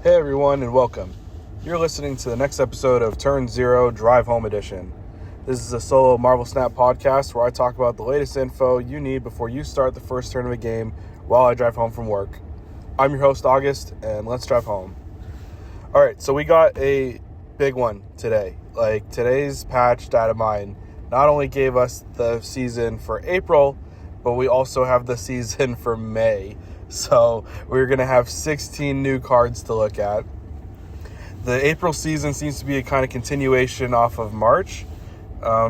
Hey everyone, and welcome. You're listening to the next episode of Turn Zero Drive Home Edition. This is a solo Marvel Snap podcast where I talk about the latest info you need before you start the first turn of a game while I drive home from work. I'm your host, August, and let's drive home. Alright, so we got a big one today. Today's patch, datamined, not only gave us the season for April, but we also have the season for May. So we're going to have 16 new cards to look at. The April season seems to be a kind of continuation off of March.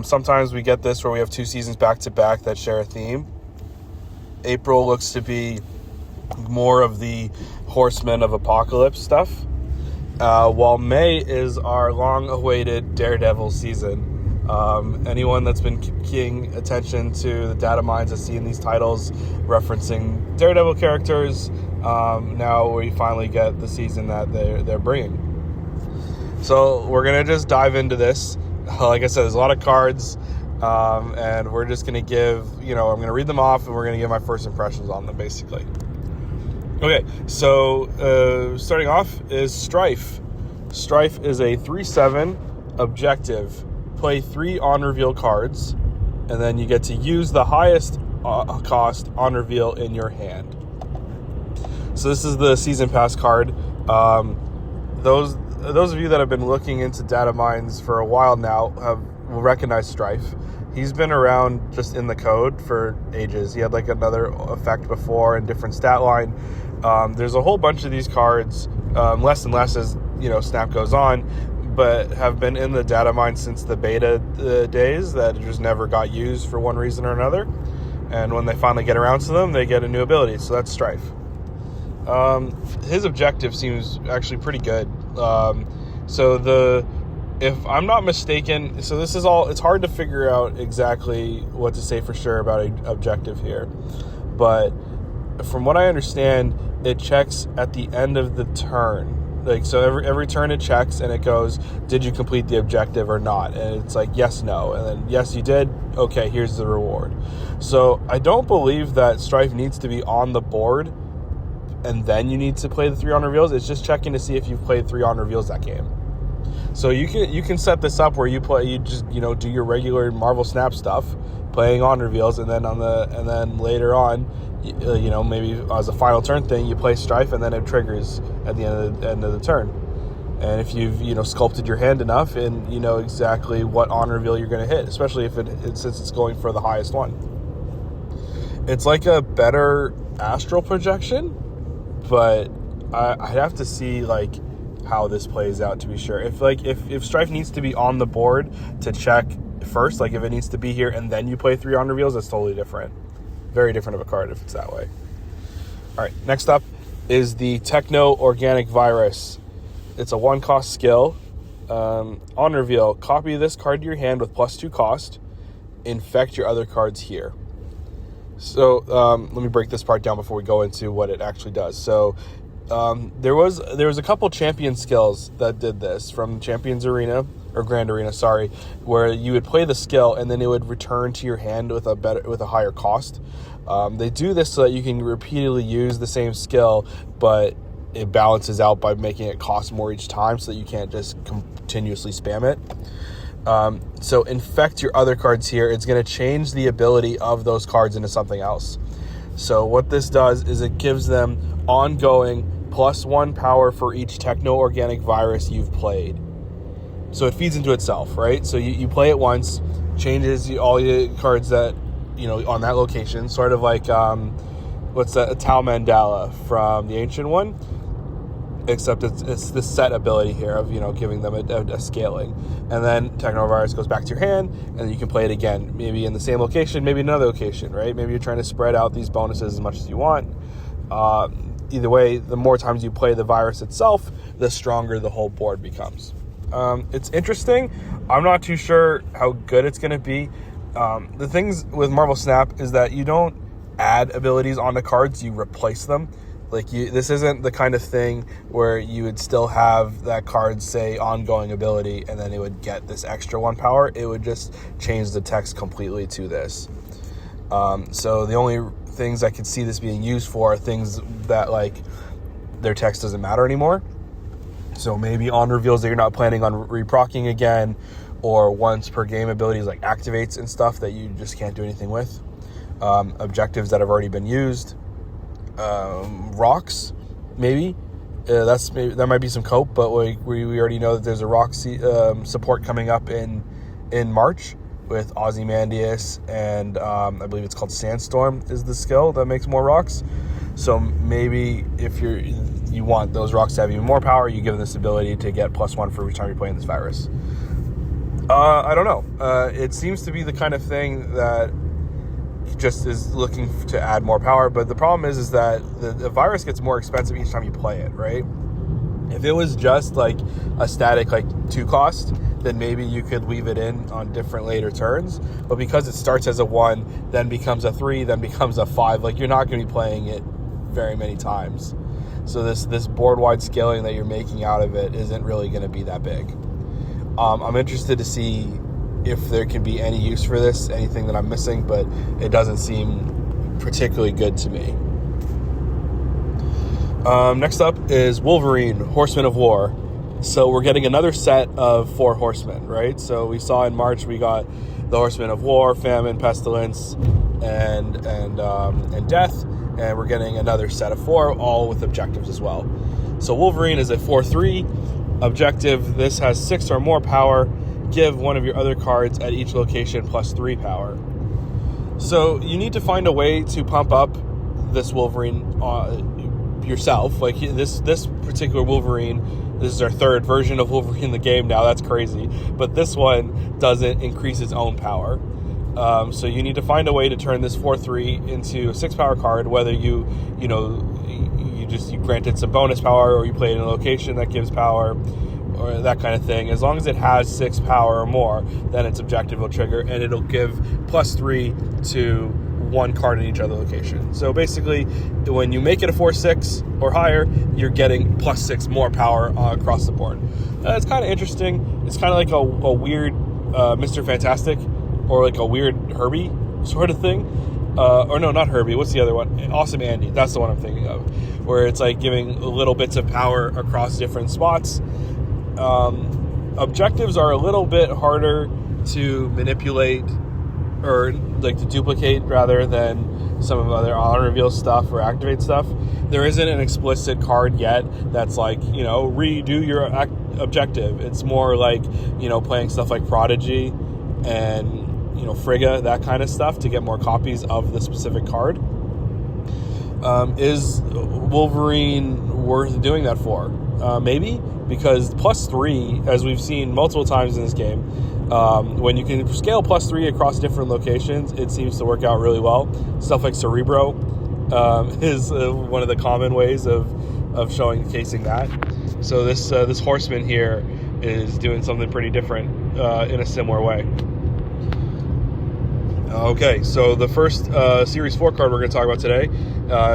Sometimes we get this where we have two seasons back-to-back that share a theme. April looks to be more of the Horseman of Apocalypse stuff, while May is our long-awaited Daredevil season. Anyone that's been paying attention to the data mines has seen these titles referencing Daredevil characters. Now we finally get the season that they're bringing. So we're going to just dive into this. Like I said, there's a lot of cards, and we're just going to give, I'm going to read them off, and we're going to give my first impressions on them, basically. Okay, so starting off is Strife. Strife is a 3/7 objective. Play 3 on-reveal cards, and then you get to use the highest cost on-reveal in your hand. So this is the Season Pass card. Those of you that have been looking into data mines for a while now will recognize Strife. He's been around just in the code for ages. He had another effect before and different stat line. There's a whole bunch of these cards, less and less as Snap goes on, but have been in the data mine since the beta days that just never got used for one reason or another. And when they finally get around to them, they get a new ability. So that's Strife. His objective seems actually pretty good. If I'm not mistaken, so this is all, it's hard to figure out exactly what to say for sure about an objective here. But from what I understand, it checks at the end of the turn. So every turn it checks and it goes, did you complete the objective or not? And it's yes, no. And then, yes, you did. Okay, here's the reward. So I don't believe that Strife needs to be on the board and then you need to play the 3 on reveals. It's just checking to see if you've played 3 on reveals that game. So you can set this up where you just do your regular Marvel Snap stuff, playing on reveals, and then later on, maybe as a final turn thing, you play Strife, and then it triggers at the end of the turn. And if you've sculpted your hand enough, and you know exactly what on reveal you're going to hit, especially if since it's going for the highest one. It's like a better astral projection, but I'd have to see how this plays out to be sure. If Strife needs to be on the board to check first, if it needs to be here and then you play 3 on reveals, that's totally different. Very different of a card if it's that way. All right, next up is the Techno Organic Virus. It's a 1-cost skill. On reveal, copy this card to your hand with +2 cost. Infect your other cards here. So let me break this part down before we go into what it actually does. So there was a couple champion skills that did this from Champions Arena, or Grand Arena, sorry, where you would play the skill and then it would return to your hand with a higher cost. They do this so that you can repeatedly use the same skill, but it balances out by making it cost more each time so that you can't just continuously spam it. So infect your other cards here. It's going to change the ability of those cards into something else. So what this does is it gives them ongoing +1 power for each techno-organic virus you've played. So it feeds into itself, right? So you play it once, changes all your cards that, on that location, sort of what's that, a Tau Mandala from the Ancient One, except it's the set ability here of, giving them a scaling. And then Technovirus goes back to your hand, and then you can play it again, maybe in the same location, maybe another location, right? Maybe you're trying to spread out these bonuses as much as you want. Either way, the more times you play the virus itself, the stronger the whole board becomes. It's interesting. I'm not too sure how good it's going to be. The things with Marvel Snap is that you don't add abilities onto cards, you replace them. This isn't the kind of thing where you would still have that card say ongoing ability and then it would get this extra 1 power. It would just change the text completely to this. So the only things I could see this being used for are things that their text doesn't matter anymore. So maybe on reveals that you're not planning on reprocking again, or once per game abilities like activates and stuff that you just can't do anything with. Objectives that have already been used. Rocks, maybe. That might be some cope, but we already know that there's a rock support coming up in March with Ozymandias, and I believe it's called Sandstorm is the skill that makes more rocks. So maybe if you want those rocks to have even more power, you give them this ability to get +1 for every time you're playing this virus. I don't know. It seems to be the kind of thing that just is looking to add more power, but the problem is that the virus gets more expensive each time you play it, right? If it was just like a static 2 cost, then maybe you could leave it in on different later turns. But because it starts as a 1, then becomes a 3, then becomes a 5, you're not going to be playing it very many times. So this board-wide scaling that you're making out of it isn't really going to be that big. I'm interested to see if there can be any use for this, anything that I'm missing, but it doesn't seem particularly good to me. Next up is Wolverine, Horseman of War. So we're getting another set of 4 horsemen, right? So we saw in March we got the Horsemen of War, Famine, Pestilence, and Death, and we're getting another set of 4, all with objectives as well. So Wolverine is a 4/3 objective. This has 6 or more power. Give one of your other cards at each location +3 power. So you need to find a way to pump up this Wolverine yourself. This particular Wolverine, this is our 3rd version of Wolverine in the game now. That's crazy. But this one doesn't increase its own power. So you need to find a way to turn this 4/3 into a 6 power card, whether you grant it some bonus power, or you play it in a location that gives power, or that kind of thing. As long as it has 6 power or more, then its objective will trigger, and it'll give +3 to 1 card in each other location. So basically, when you make it a 4/6 or higher, you're getting +6 more power across the board. It's kind of interesting. It's kind of like a weird Mr. Fantastic, or like a weird Herbie sort of thing. Or no, not Herbie. What's the other one? Awesome Andy. That's the one I'm thinking of. Where it's like giving little bits of power across different spots. Objectives are a little bit harder to manipulate, or to duplicate, rather than some of other on-reveal stuff or activate stuff. There isn't an explicit card yet that's redo your objective. It's more like, playing stuff like Prodigy and Frigga, that kind of stuff, to get more copies of the specific card. Is Wolverine worth doing that for? Maybe, because +3, as we've seen multiple times in this game, when you can scale +3 across different locations, it seems to work out really well. Stuff like Cerebro is one of the common ways of showcasing that. So this horseman here is doing something pretty different in a similar way. Okay, so the first Series 4 card we're going to talk about today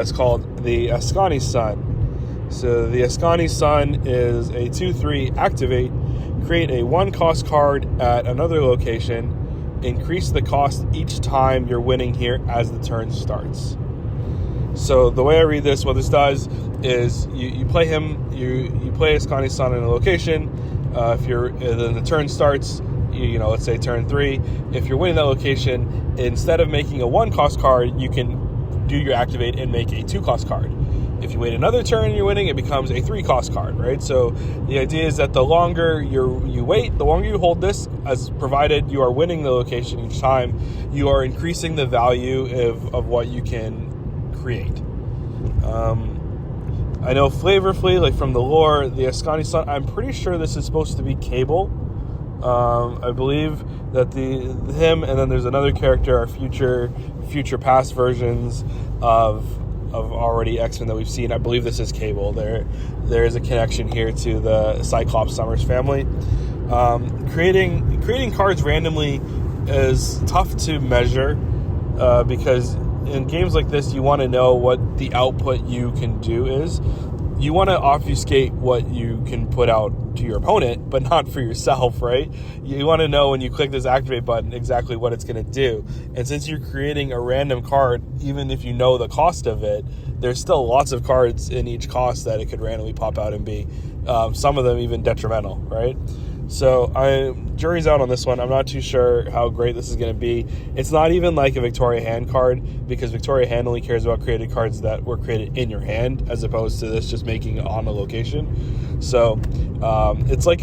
is called the Ascani Sun. So the Ascani Sun is a 2/3 activate, create a 1-cost card at another location, increase the cost each time you're winning here as the turn starts. So the way I read this, what this does is you play him, you play Ascani Sun in a location. Then the turn starts. Let's say turn 3, if you're winning that location, instead of making a 1-cost card, you can do your activate and make a 2-cost card. If you wait another turn and you're winning, it becomes a 3-cost card, right? So the idea is that the longer you wait, the longer you hold this, as provided you are winning the location each time, you are increasing the value of what you can create. I know flavorfully, from the lore, the Ascani Sun, I'm pretty sure this is supposed to be Cable. I believe that him and then there's another character are future past versions of already X-Men that we've seen. I believe this is Cable. There is a connection here to the Cyclops Summers family. Creating cards randomly is tough to measure because in games like this, you want to know what the output you can do is. You want to obfuscate what you can put out to your opponent, but not for yourself, right? You want to know when you click this activate button exactly what it's going to do. And since you're creating a random card, even if you know the cost of it, there's still lots of cards in each cost that it could randomly pop out and be. Some of them even detrimental, right? So jury's out on this one. I'm not too sure how great this is going to be. It's not even like a Victoria Hand card, because Victoria Hand only cares about created cards that were created in your hand, as opposed to this just making it on a location. So it's like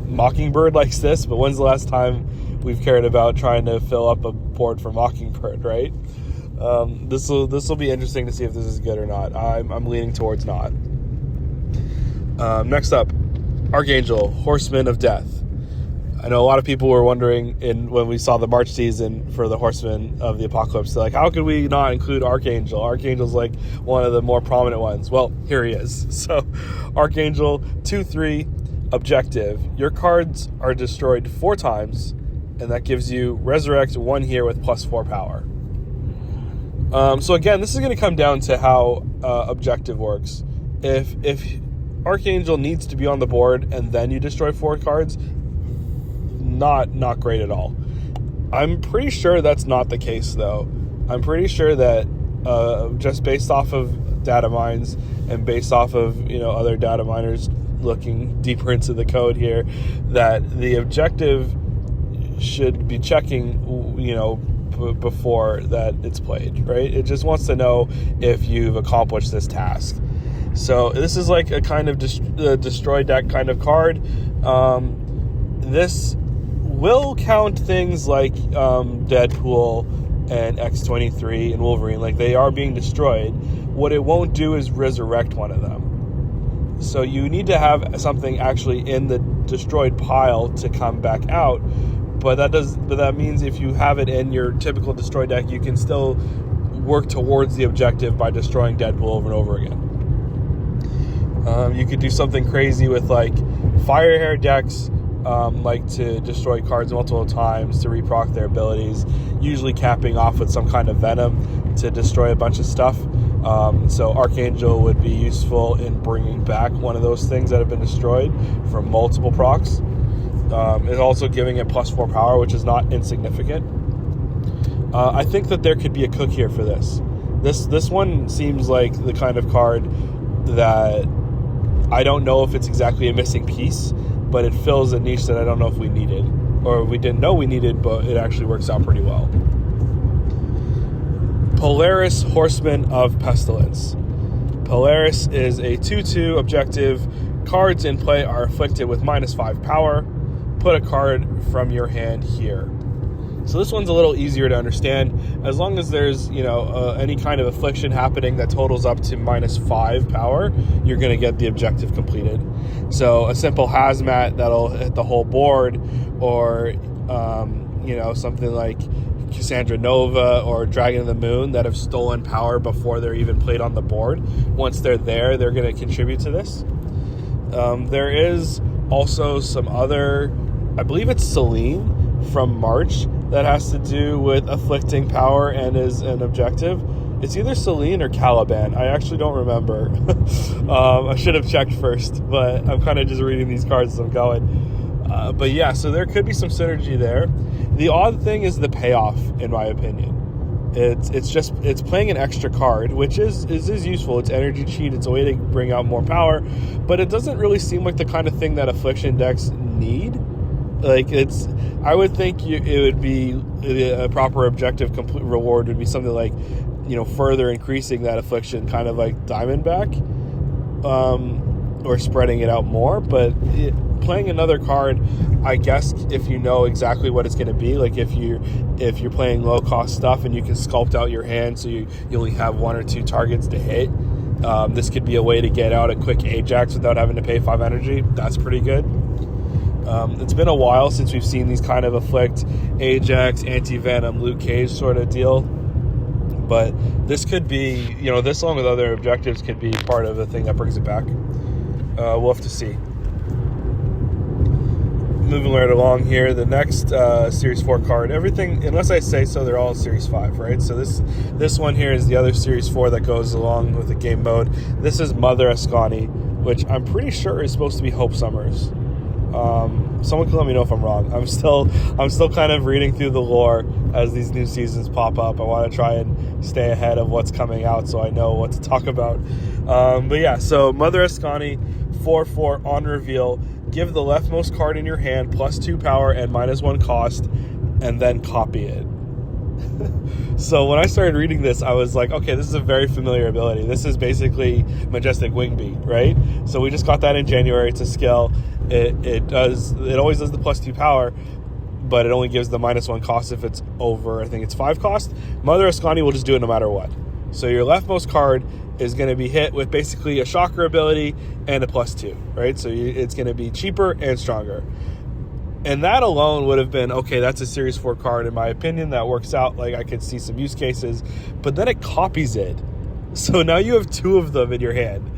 Mockingbird likes this, but when's the last time we've cared about trying to fill up a board for Mockingbird, right? This will be interesting to see if this is good or not. I'm leaning towards not. Next up, Archangel, Horseman of Death. I know a lot of people were wondering when we saw the March season for the Horseman of the Apocalypse, like, how could we not include Archangel? Archangel's like one of the more prominent ones. Well, here he is. So, Archangel, 2/3, objective. Your cards are destroyed 4 times, and that gives you resurrect 1 here with +4 power. So again, this is going to come down to how objective works. If Archangel needs to be on the board and then you destroy 4 cards, not great at all. I'm pretty sure that's not the case, though. I'm pretty sure that just based off of data mines and based off of other data miners looking deeper into the code here, that the objective should be checking before that it's played, right? It just wants to know if you've accomplished this task. So this is like a kind of destroy deck kind of card. This will count things like Deadpool and X-23 and Wolverine, like they are being destroyed. What it won't do is resurrect one of them. So you need to have something actually in the destroyed pile to come back out. But that means if you have it in your typical destroy deck, you can still work towards the objective by destroying Deadpool over and over again. You could do something crazy with like fire hair decks, like to destroy cards multiple times to reproc their abilities, usually capping off with some kind of venom to destroy a bunch of stuff. So Archangel would be useful in bringing back one of those things that have been destroyed from multiple procs. It's also giving it +4 power, which is not insignificant. I think that there could be a cook here for this. This one seems like the kind of card that I don't know if it's exactly a missing piece, but it fills a niche that I don't know if we needed, or we didn't know we needed, but it actually works out pretty well. Polaris, Horseman of Pestilence. Polaris is a 2/2 objective. Cards in play are afflicted with -5 power. Put a card from your hand here. So this one's a little easier to understand. As long as there's any kind of affliction happening that totals up to -5 power, you're going to get the objective completed. So a simple hazmat that'll hit the whole board, or something like Cassandra Nova or Dragon of the Moon that have stolen power before they're even played on the board. Once they're there, they're going to contribute to this. There is also some other, I believe it's Selene from March, that has to do with afflicting power and is an objective. It's either Selene or Caliban. I actually don't remember. I should have checked first, but I'm kind of just reading these cards as I'm going. But yeah, so there could be some synergy there. The odd thing is the payoff, in my opinion. It's playing an extra card, which is useful. It's energy cheat. It's a way to bring out more power, but it doesn't really seem like the kind of thing that affliction decks need. Like I would think it would be a proper objective complete reward would be something like, further increasing that affliction, kind of like Diamondback, or spreading it out more. But playing another card, I guess, if you know exactly what it's going to be, like if you're playing low cost stuff and you can sculpt out your hand so you only have 1 or 2 targets to hit, this could be a way to get out a quick Ajax without having to pay 5 energy. That's pretty good. It's been a while since we've seen these kind of afflict Ajax, anti-venom, Luke Cage sort of deal. But this could be, this along with other objectives could be part of the thing that brings it back. We'll have to see. Moving right along here, the next Series 4 card, everything, unless I say so, they're all Series 5, right? So this one here is the other Series 4 that goes along with the game mode. This is Mother Ascani, which I'm pretty sure is supposed to be Hope Summers. Someone can let me know if I'm wrong. I'm still kind of reading through the lore as these new seasons pop up. I want to try and stay ahead of what's coming out so I know what to talk about. But yeah, so Mother Ascani, 4/4 on reveal. Give the leftmost card in your hand +2 power and -1 cost, and then copy it. So when I started reading this, I was like, okay, this is a very familiar ability. This is basically Majestic Wingbeat, right? So we just got that in January. It's a skill. It always does the +2 power, but it only gives the -1 cost if it's over, I think it's 5 cost. Mother Ascani will just do it no matter what. So your leftmost card is going to be hit with basically a shocker ability and a +2, right? So it's going to be cheaper and stronger. And that alone would have been, okay, that's a Series 4 card. In my opinion, that works out. Like, I could see some use cases. But then it copies it. So now you have 2 of them in your hand.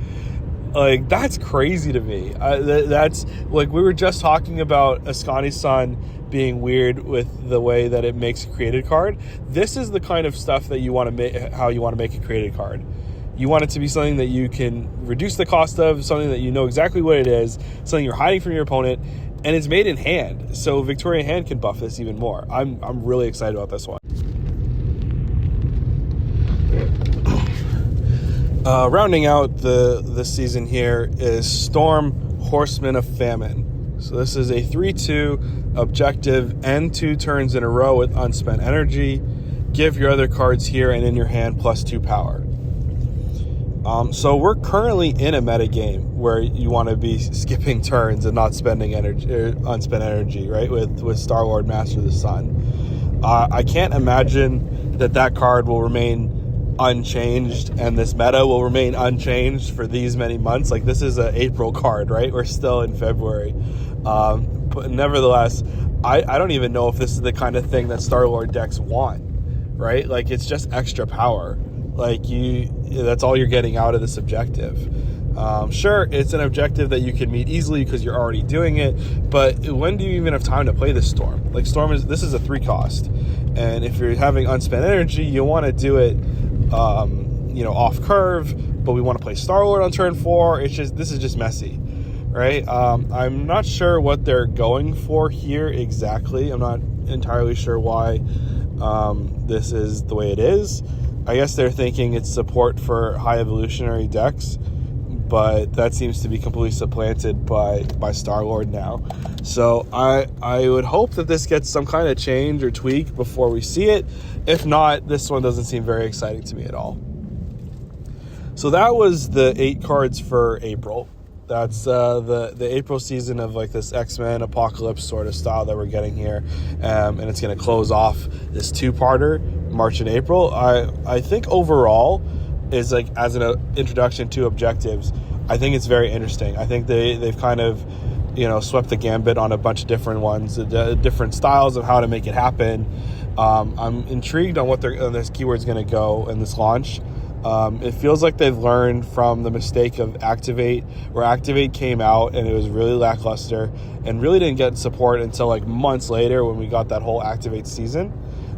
Like, that's crazy to me. That's, like, we were just talking about Ascani's Son being weird with the way that it makes a created card. This is the kind of stuff that you want to make, how you want to make a created card. You want it to be something that you can reduce the cost of, something that you know exactly what it is, something you're hiding from your opponent, and it's made in hand, so Victorian Hand can buff this even more. I'm really excited about this one. Rounding out this season here is Storm, Horseman of Famine. So this is a 3/2 objective, end 2 turns in a row with unspent energy. Give your other cards here and in your hand +2 power. So we're currently in a meta game where you want to be skipping turns and not spending energy, unspent energy, right? With Star-Lord, Master of the Sun. I can't imagine that card will remain unchanged and this meta will remain unchanged for these many months. Like, this is an April card, right? We're still in February. But nevertheless, I don't even know if this is the kind of thing that Star-Lord decks want, right? Like, it's just extra power. Like, that's all you're getting out of this objective. Sure, it's an objective that you can meet easily because you're already doing it, but when do you even have time to play this Storm? Like, this is a 3 cost, and if you're having unspent energy, you want to do it, off curve, but we want to play Star-Lord on turn 4. This is just messy, right? I'm not sure what they're going for here exactly. I'm not entirely sure why this is the way it is. I guess they're thinking it's support for high evolutionary decks, but that seems to be completely supplanted by Star-Lord now. So I would hope that this gets some kind of change or tweak before we see it. If not, this one doesn't seem very exciting to me at all. So that was the 8 cards for April. That's the April season of like this X-Men Apocalypse sort of style that we're getting here, and it's going to close off this 2-parter, March and April. I think overall is like as an introduction to objectives, I think it's very interesting. I think they've kind of swept the gambit on a bunch of different ones, different styles of how to make it happen. I'm intrigued on what this keyword's going to go in this launch. It feels like they've learned from the mistake of Activate, where Activate came out and it was really lackluster and really didn't get support until like months later when we got that whole Activate season.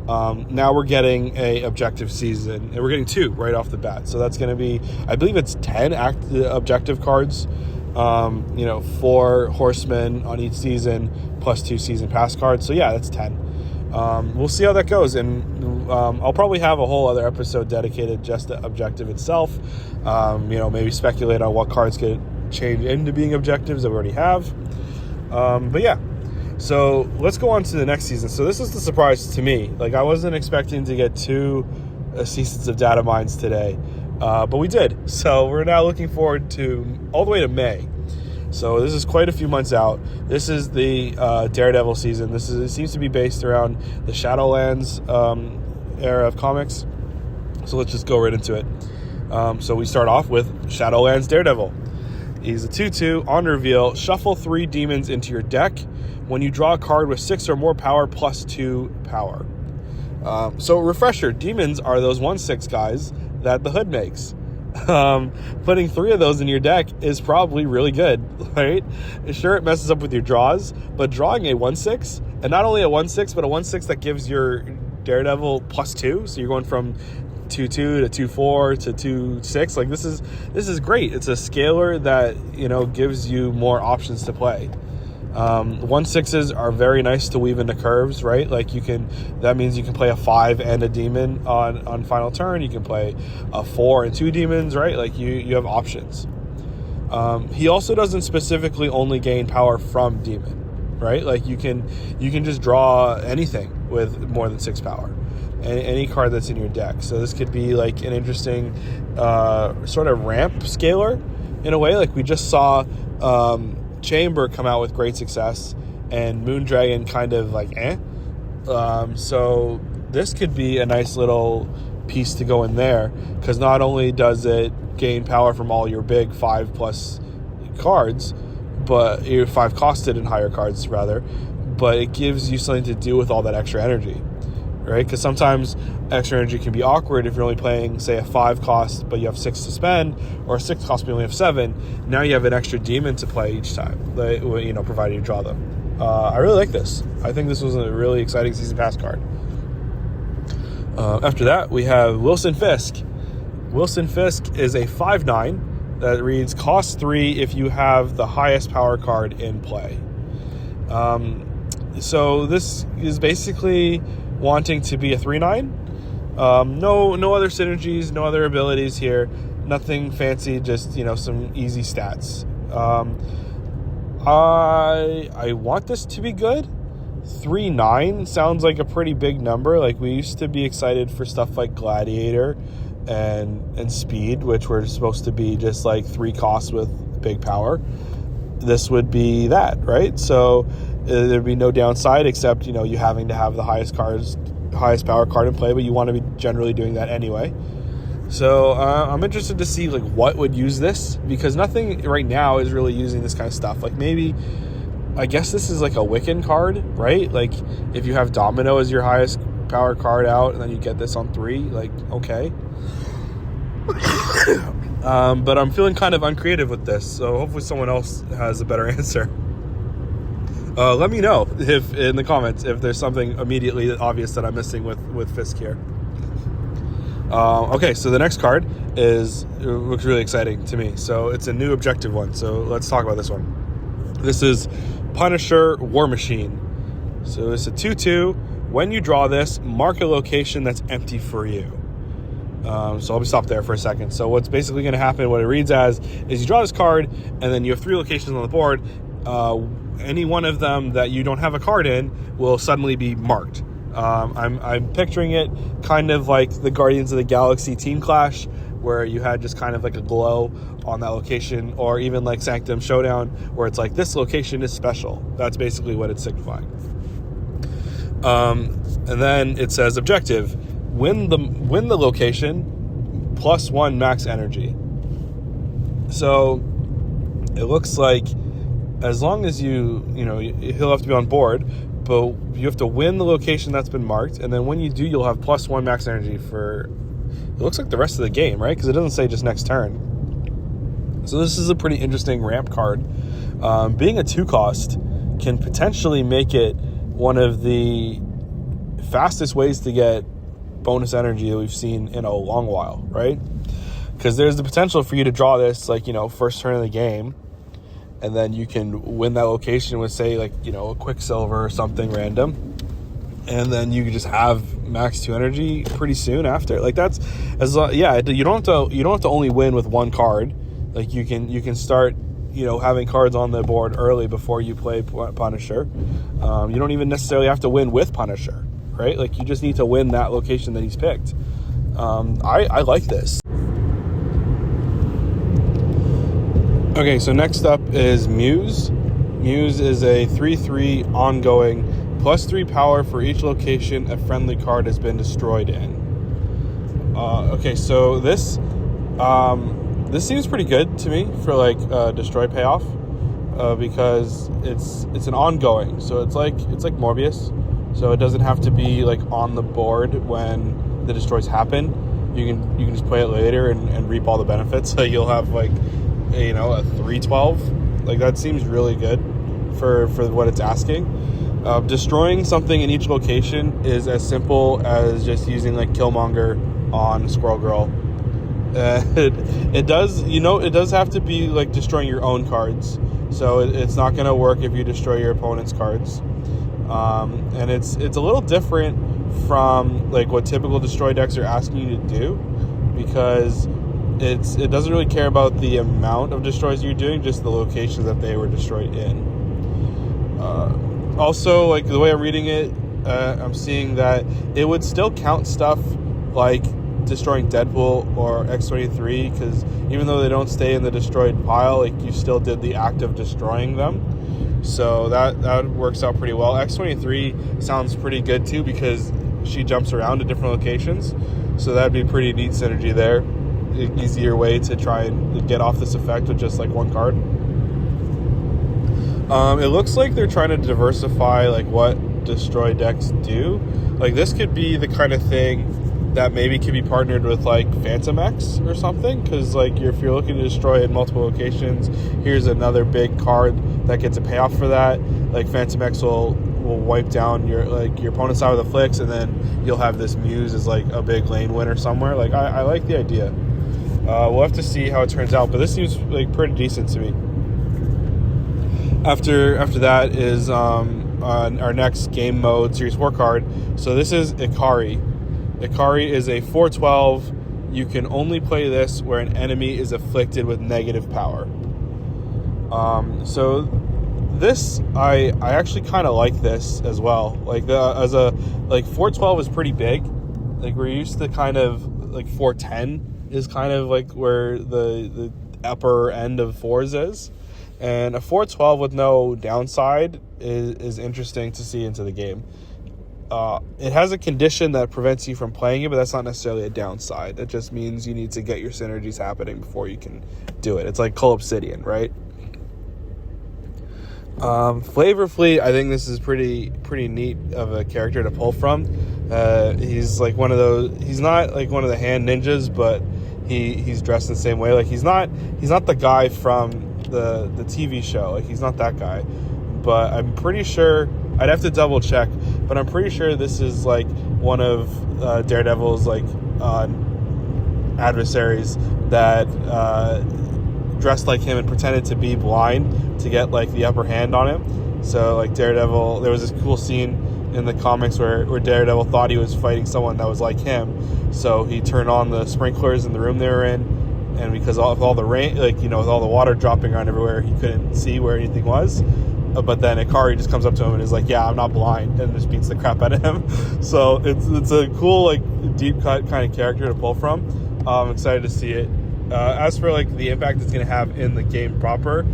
Now we're getting a objective season, and we're getting 2 right off the bat. So that's going to be, I believe it's 10 objective cards, 4 Horsemen on each season plus 2 season pass cards. So yeah, that's 10. We'll see how that goes, and I'll probably have a whole other episode dedicated just to objective itself. Maybe speculate on what cards could change into being objectives that we already have. But yeah, so let's go on to the next season. So this is the surprise to me. Like, I wasn't expecting to get 2 seasons of data mines today, but we did. So we're now looking forward to all the way to May. So this is quite a few months out. This is the Daredevil season. It seems to be based around the Shadowlands era of comics. So let's just go right into it. So we start off with Shadowlands Daredevil. He's a 2/2 on reveal. Shuffle 3 demons into your deck. When you draw a card with 6 or more power, +2 power. So refresher, demons are those 1/6 guys that the hood makes. Putting 3 of those in your deck is probably really good, right? Sure, it messes up with your draws, but drawing a 1/6, and not only a 1/6, but a 1/6 that gives your Daredevil +2, so you're going from 2/2 to 2/4 to 2/6. Like, this is great. It's a scaler that gives you more options to play. 1/6s are very nice to weave into curves, right? Like that means you can play a 5 and a demon on final turn. You can play a 4 and 2 demons, right? Like you have options. He also doesn't specifically only gain power from demon, right? Like you can just draw anything with more than 6 power, any card that's in your deck. So this could be like an interesting sort of ramp scaler in a way. Like we just saw Chamber come out with great success, and Moondragon kind of like so this could be a nice little piece to go in there, because not only does it gain power from all your big 5+ cards, but your 5 costed and higher cards rather, but it gives you something to do with all that extra energy, right? Because sometimes extra energy can be awkward if you're only playing, say, a 5 cost, but you have 6 to spend, or a 6 cost, but you only have 7. Now you have an extra demon to play each time, provided you draw them. I really like this. I think this was a really exciting Season Pass card. After that, we have Wilson Fisk. Wilson Fisk is a 5/9 that reads, cost 3 if you have the highest power card in play. So this is basically wanting to be a 3/9. No other synergies, no other abilities here, nothing fancy, just some easy stats. I want this to be good. 3/9 sounds like a pretty big number. Like we used to be excited for stuff like Gladiator and Speed, which were supposed to be just like 3 costs with big power. This would be that, right? So there'd be no downside except you having to have the highest power card in play, but you want to be generally doing that anyway. So I'm interested to see like what would use this, because nothing right now is really using this kind of stuff. Like maybe, I guess this is like a Wiccan card, right? Like if you have Domino as your highest power card out and then you get this on 3, like okay. But I'm feeling kind of uncreative with this, so hopefully someone else has a better answer. Let me know if in the comments if there's something immediately obvious that I'm missing with Fisk here. Okay, so the next card looks really exciting to me. So it's a new objective one, so let's talk about this one. This is Punisher War Machine. So it's a 2/2. When you draw this, mark a location that's empty for you. So I'll stop there for a second. So what's basically going to happen, what it reads as, is you draw this card, and then you have 3 locations on the board. Any one of them that you don't have a card in will suddenly be marked. I'm picturing it kind of like the Guardians of the Galaxy Team Clash, where you had just kind of like a glow on that location, or even like Sanctum Showdown, where it's like this location is special. That's basically what it's signifying. And then it says objective: win the location, +1 max energy. So it looks like as long as he'll have to be on board, but you have to win the location that's been marked, and then when you do, you'll have +1 max energy for, it looks like the rest of the game, right? Because it doesn't say just next turn. So this is a pretty interesting ramp card. Being a 2 cost can potentially make it one of the fastest ways to get bonus energy that we've seen in a long while, right? Because there's the potential for you to draw this first turn of the game, and then you can win that location with, say, a Quicksilver or something random, and then you can just have max 2 energy pretty soon after. Like that's you don't have to only win with 1 card. Like you can start having cards on the board early before you play Punisher. You don't even necessarily have to win with Punisher, right? Like you just need to win that location that he's picked. I like this. Okay, so next up is Muse. Muse is a 3/3 ongoing, +3 power for each location a friendly card has been destroyed in. Okay, so this seems pretty good to me for destroy payoff, because it's an ongoing. So it's like Morbius. So it doesn't have to be on the board when the destroys happen. You can just play it later and reap all the benefits. So you'll have a 3/12. That seems really good for what it's asking. Destroying something in each location is as simple as just using Killmonger on Squirrel Girl. It does have to be destroying your own cards, so it's not going to work if you destroy your opponent's cards. And it's a little different from like what typical destroy decks are asking you to do, because it doesn't really care about the amount of destroys you're doing, just the location that they were destroyed in. Also, like the way I'm reading it, I'm seeing that it would still count stuff like destroying Deadpool or X-23, because even though they don't stay in the destroyed pile, like you still did the act of destroying them. So that works out pretty well. X-23 sounds pretty good too, because she jumps around to different locations, so that'd be pretty neat synergy there. Easier way to try and get off this effect with just like one card. It looks like they're trying to diversify like what destroy decks do. Like this could be the kind of thing that maybe could be partnered with like Phantom X or something, because like if you're looking to destroy in multiple locations, here's another big card that gets a payoff for that. Like Phantom X will wipe down your opponent's side with the flicks, and then you'll have this Muse as like a big lane winner somewhere. Like I like the idea. We'll have to see how it turns out, but this seems like pretty decent to me. After that is our next game mode Series 4 card. So this is Ikari. Ikari is a 4/12. You can only play this where an enemy is afflicted with negative power. So this, I actually kind of like this as well. Like 4/12 is pretty big. Like we're used to kind of like 4/10 is kind of like where the upper end of fours is. And a 4/12 with no downside is interesting to see into the game. It has a condition that prevents you from playing it, but that's not necessarily a downside. It just means you need to get your synergies happening before you can do it. It's like Cull Obsidian, right? Flavorfully, I think this is pretty neat of a character to pull from. He's like one of those. He's not like one of the hand ninjas, but he's dressed in the same way. Like he's not the guy from the TV show. Like he's not that guy. But I'm pretty sure, I'd have to double check, but I'm pretty sure this is like one of Daredevil's like adversaries that dressed like him and pretended to be blind to get like the upper hand on him. So like Daredevil, there was this cool scene in the comics where Daredevil thought he was fighting someone that was like him. So he turned on the sprinklers in the room they were in, and because of all the rain, like, you know, with all the water dropping around everywhere, he couldn't see where anything was. But then Ikari just comes up to him and is like, yeah, I'm not blind, and just beats the crap out of him. So it's a cool, like, deep cut kind of character to pull from. I'm excited to see it. As for like the impact it's going to have in the game proper,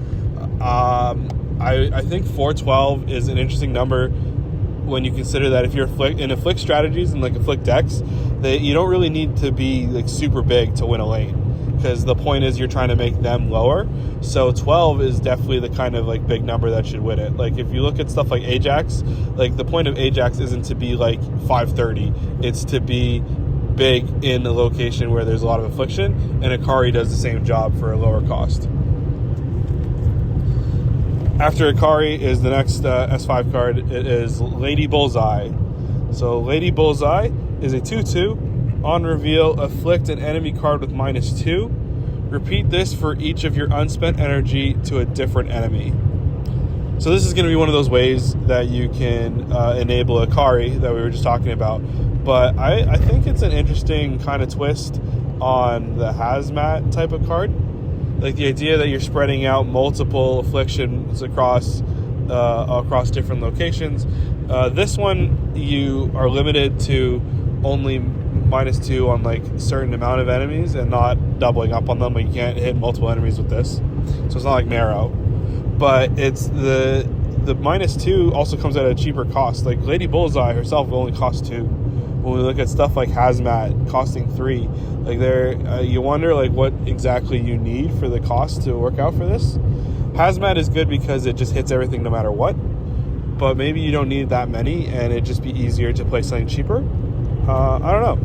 I think 4/12 is an interesting number when you consider that if you're in afflict strategies and like afflict decks, you don't really need to be like super big to win a lane, because the point is you're trying to make them lower. So 12 is definitely the kind of like big number that should win it. Like if you look at stuff like Ajax, like the point of Ajax isn't to be like 530, it's to be big in a location where there's a lot of affliction, and Ikari does the same job for a lower cost. After Ikari is the next S5 card. It is Lady Bullseye. So Lady Bullseye is a 2/2. On reveal, afflict an enemy card with -2. Repeat this for each of your unspent energy to a different enemy. So this is going to be one of those ways that you can enable Ikari that we were just talking about. But I think it's an interesting kind of twist on the hazmat type of card. Like the idea that you're spreading out multiple afflictions across different locations. This one, you are limited to only -2 on like a certain amount of enemies and not doubling up on them. Like you can't hit multiple enemies with this. So it's not like Marrow. But it's the -2 also comes at a cheaper cost. Like Lady Bullseye herself will only cost 2. When we look at stuff like Hazmat costing 3, like you wonder like what exactly you need for the cost to work out for this. Hazmat is good because it just hits everything no matter what, but maybe you don't need that many and it'd just be easier to play something cheaper. I don't know.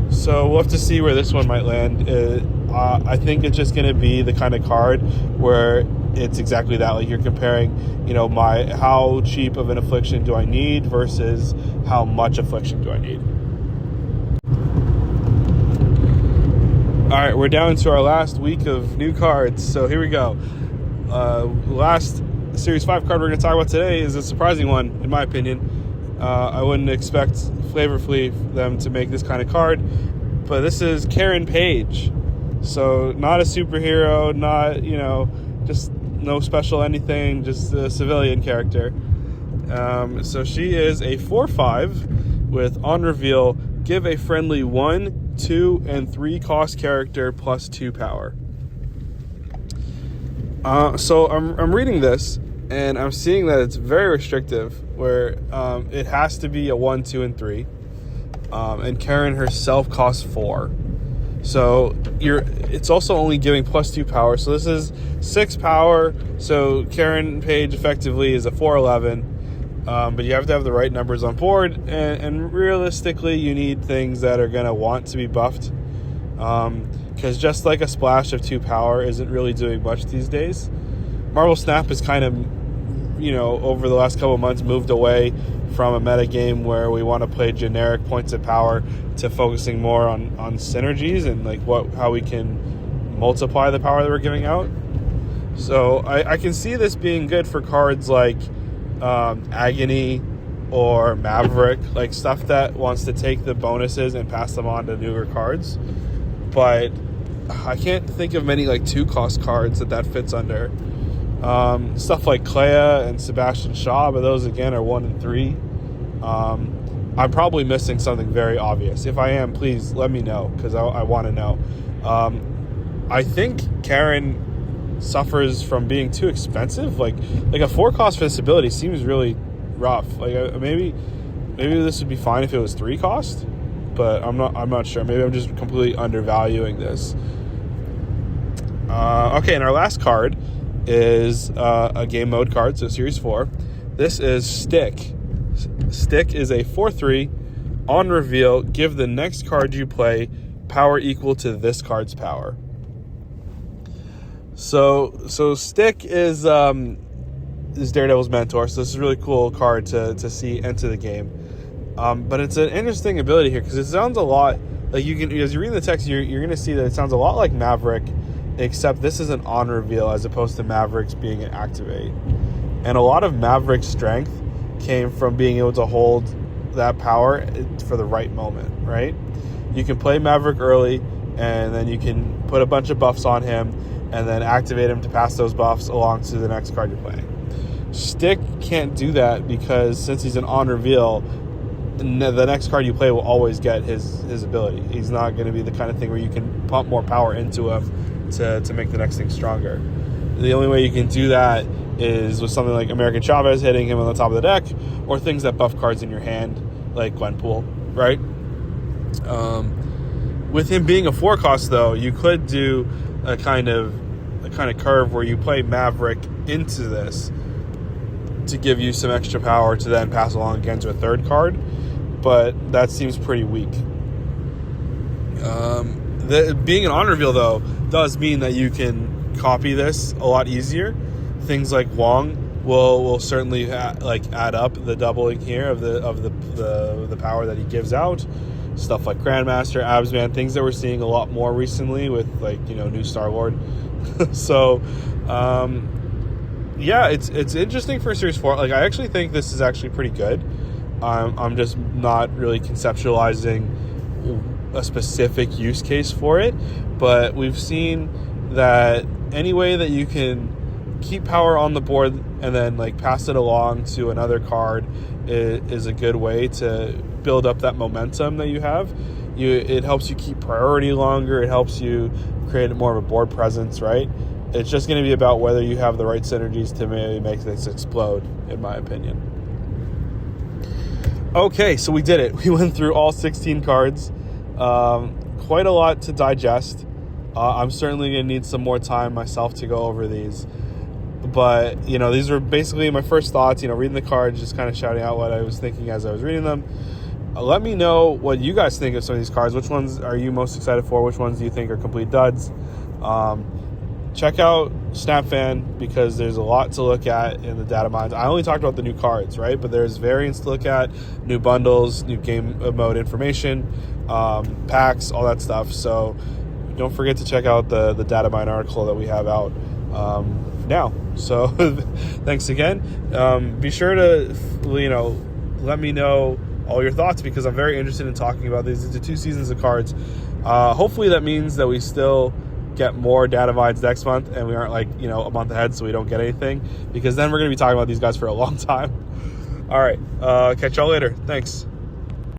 So we'll have to see where this one might land. I think it's just going to be the kind of card where it's exactly that. Like you're comparing, you know, how cheap of an affliction do I need versus how much affliction do I need. All right, we're down to our last week of new cards. So here we go. Last Series 5 card we're going to talk about today is a surprising one, in my opinion. I wouldn't expect Flavor Fleet them to make this kind of card, but this is Karen Page. So not a superhero, not, just no special anything, just a civilian character. So she is a 4/5 with on reveal, give a friendly 1, 2, and 3 cost character plus 2 power. So I'm reading this and I'm seeing that it's very restrictive, where it has to be a 1, 2, and 3. And Karen herself costs 4. So it's also only giving plus 2 power. So this is 6 power. So Karen Page effectively is a 4/11. But you have to have the right numbers on board, and realistically you need things that are going to want to be buffed, because just like a splash of 2 power isn't really doing much these days. Marvel Snap is kind of, over the last couple of months moved away from a meta game where we want to play generic points of power to focusing more on synergies and like how we can multiply the power that we're giving out. So I can see this being good for cards like Agony or Maverick, like stuff that wants to take the bonuses and pass them on to newer cards. But I can't think of many like 2-cost cards that fits under. Stuff like Clea and Sebastian Shaw, but those again are 1 and 3. I'm probably missing something very obvious. If I am, please let me know, because I want to know. I think Karen suffers from being too expensive. Like a 4-cost Visibility seems really rough. Like maybe this would be fine if it was 3 cost, but I'm not sure. Maybe I'm just completely undervaluing this. Okay, and our last card is a game mode card, so Series 4. This is Stick. Stick is a 4/3. On reveal, give the next card you play power equal to this card's power. So Stick is Daredevil's mentor, so this is a really cool card to see enter the game. But it's an interesting ability here, because it sounds a lot like as you read the text, you're going to see that it sounds a lot like Maverick, except this is an on reveal as opposed to Maverick's being an activate. And a lot of Maverick's strength came from being able to hold that power for the right moment, right? You can play Maverick early, and then you can put a bunch of buffs on him, and then activate him to pass those buffs along to the next card you're playing. Stick can't do that, because since he's an on reveal, the next card you play will always get his ability. He's not going to be the kind of thing where you can pump more power into him to make the next thing stronger. The only way you can do that is with something like American Chavez hitting him on the top of the deck, or things that buff cards in your hand, like Gwenpool, right? With him being a 4-cost, though, you could do a kind of curve where you play Maverick into this to give you some extra power to then pass along again to a 3rd card, but that seems pretty weak. Being an on reveal, though, does mean that you can copy this a lot easier. Things like Wong will certainly add up the doubling here of the power that he gives out. Stuff like Grandmaster, Absman, things that we're seeing a lot more recently with new Star-Lord. So it's interesting for Series 4. Like, I actually think this is actually pretty good. I'm just not really conceptualizing a specific use case for it, but we've seen that any way that you can keep power on the board and then pass it along to another card is a good way to build up that momentum that you have. It helps you keep priority longer. It helps you create more of a board presence, right? It's just going to be about whether you have the right synergies to maybe make this explode, in my opinion. Okay, so we did it. We went through all 16 cards. Quite a lot to digest. I'm certainly going to need some more time myself to go over these. But, these were basically my first thoughts, reading the cards, just kind of shouting out what I was thinking as I was reading them. Let me know what you guys think of some of these cards. Which ones are you most excited for? Which ones do you think are complete duds? Check out SnapFan, because there's a lot to look at in the data mines. I only talked about the new cards, right? But there's variants to look at, new bundles, new game mode information, packs, all that stuff. So don't forget to check out the data mine article that we have out now. So thanks again. Be sure to, let me know all your thoughts, because I'm very interested in talking about these. These are 2 seasons of cards. Hopefully that means that we still get more data mines next month, and we aren't like, a month ahead so we don't get anything, because then we're going to be talking about these guys for a long time. All right. Catch y'all later. Thanks.